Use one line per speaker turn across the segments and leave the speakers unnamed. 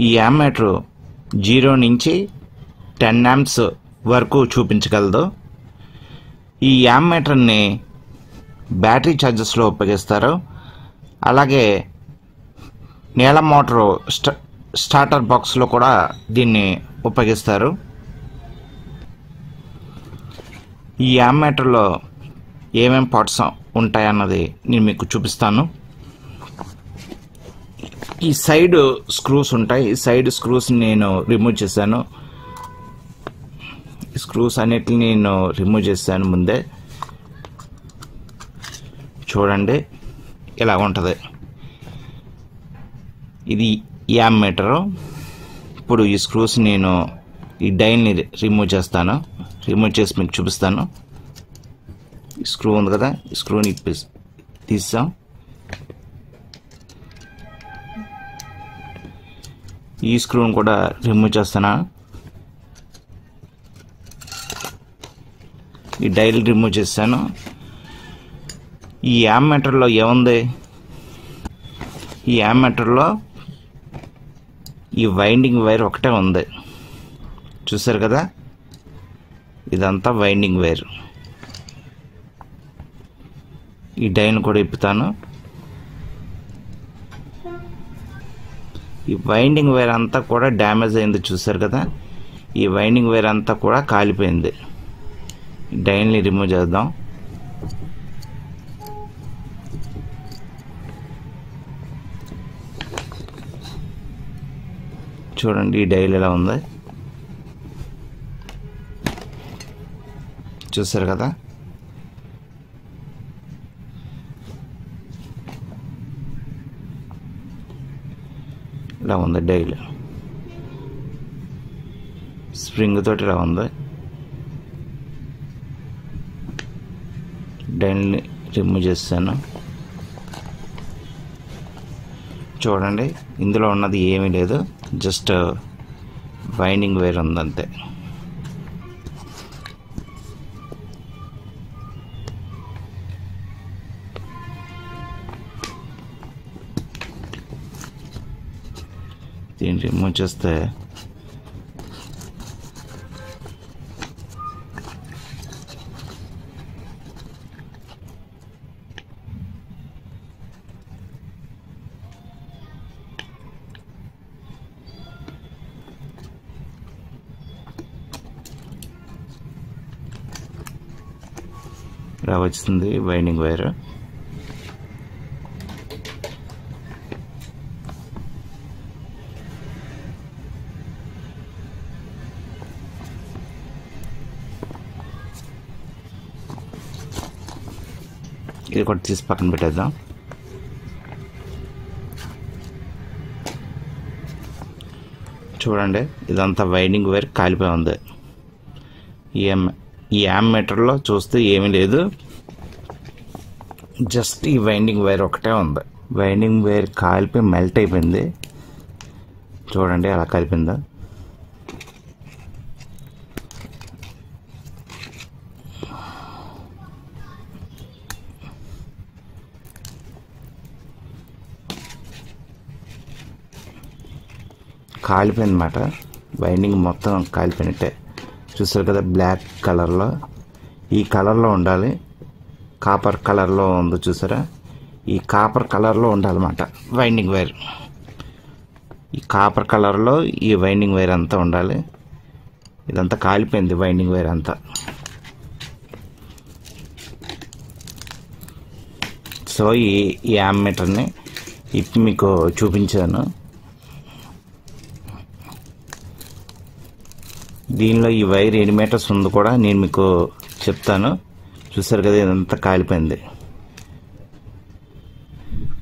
ఈ యామ్మీటర్ 0 నుంచి 10 amps వరకు చూపించగలదు. ఈ యామ్మీటర్ని బ్యాటరీ ఛార్జెస్లో ఉపయోగిస్తారు. అలాగే నీలం మోటారు స్టార్టర్ బాక్స్లో కూడా దీన్ని ఉపయోగిస్తారు. ఈ యామ్మీటర్లో ఏమేం పార్ట్స్ ఉంటాయన్నది నేను మీకు చూపిస్తాను. ఈ సైడ్ స్క్రూస్ ఉంటాయి. ఈ సైడ్ స్క్రూస్ నేను రిమూవ్ చేశాను. ఈ స్క్రూస్ అన్నిటిని నేను రిమూవ్ చేశాను ముందే. చూడండి ఇలా ఉంటుంది. ఇది యామ్మీటరు. ఇప్పుడు ఈ స్క్రూస్ నేను ఈ డైల్ని రిమూవ్ చేస్తాను. రిమూవ్ చేసి మీకు చూపిస్తాను. ఈ స్క్రూ ఉంది కదా, ఈ స్క్రూని తీసాం. ఈ స్క్రూని కూడా రిమూవ్ చేస్తాను. ఈ డైల్ రిమూవ్ చేశాను. ఈ యామ్మీటర్లో ఏముంది? ఈ యామ్మీటర్లో ఈ వైండింగ్ వైర్ ఒకటే ఉంది. చూసారు కదా, ఇదంతా వైండింగ్ వైర్. ఈ డైన్ కూడా ఇప్పుతాను. ఈ వైండింగ్ వైర్ అంతా కూడా డ్యామేజ్ అయింది. చూసారు కదా, ఈ వైండింగ్ వైర్ అంతా కూడా కాలిపోయింది. డైన్ని రిమూవ్ చేద్దాం. చూడండి ఈ డైల్ ఎలా ఉంది. చూసారు కదా, ఇలా ఉంది డైల్. స్ప్రింగ్ తోటి ఇలా ఉంది. డైల్ని రిమూవ్ చేస్తాను. చూడండి ఇందులో ఉన్నది ఏమీ లేదు, జస్ట్ వైండింగ్ వైర్ ఉందంతే. దీన్ని రిమూవ్ చేస్తే ఇలా వచ్చింది వైండింగ్ వైర్. ఇది కూడా తీసి పక్కన పెట్టేద్దాం. చూడండి ఇదంతా వైండింగ్ వైర్ కాలిపోయి ఉంది. ఈ యామ్మీటర్లో చూస్తే ఏమీ లేదు, జస్ట్ ఈ వైండింగ్ వైర్ ఒకటే ఉంది. వైండింగ్ వైర్ కాలిపోయి మెల్ట్ అయిపోయింది. చూడండి అలా కలిపిందా. కాలిపోయిందన్నమాట. వైండింగ్ మొత్తం కాలిపోయినట్టే. చూసారు కదా బ్లాక్ కలర్లో. ఈ కలర్లో ఉండాలి. కాపర్ కలర్లో ఉంది చూసారా, ఈ కాపర్ కలర్లో ఉండాలన్నమాట వైండింగ్ వైర్. ఈ కాపర్ కలర్లో ఈ వైండింగ్ వైర్ అంతా ఉండాలి. ఇదంతా కాలిపోయింది వైండింగ్ వైర్ అంతా. సో ఈ యామ్మీటర్ని ఇప్పుడు మీకు చూపించాను. దీనిలో ఈ వైర్ ఎన్ని మీటర్స్ ఉంది కూడా నేను మీకు చెప్తాను. చూసారు కదా ఇదంతా కాలిపోయింది.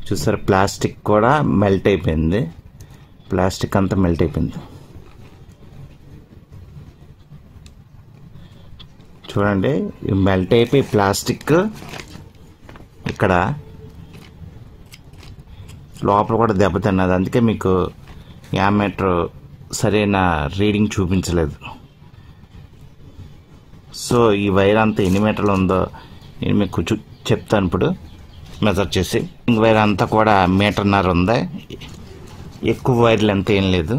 చూసారు ప్లాస్టిక్ కూడా మెల్ట్ అయిపోయింది. ప్లాస్టిక్ అంతా మెల్ట్ అయిపోయింది. చూడండి మెల్ట్ అయిపోయి ప్లాస్టిక్ ఇక్కడ లోపల కూడా దెబ్బతిన్నది. అందుకే మీకు యామ్మీటర్ సరైన రీడింగ్ చూపించలేదు. సో ఈ వైర్ అంతా ఎన్ని మీటర్లు ఉందో నేను మీకు చెప్తాను ఇప్పుడు మెజర్ చేసి. వైర్ అంతా కూడా 1.5 మీటర్ ఉంది. ఎక్కువ వైర్ లెంత్ ఏం లేదు.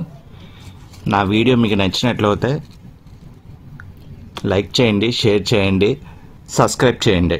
నా వీడియో మీకు నచ్చినట్లయితే లైక్ చేయండి, షేర్ చేయండి, సబ్స్క్రైబ్ చేయండి.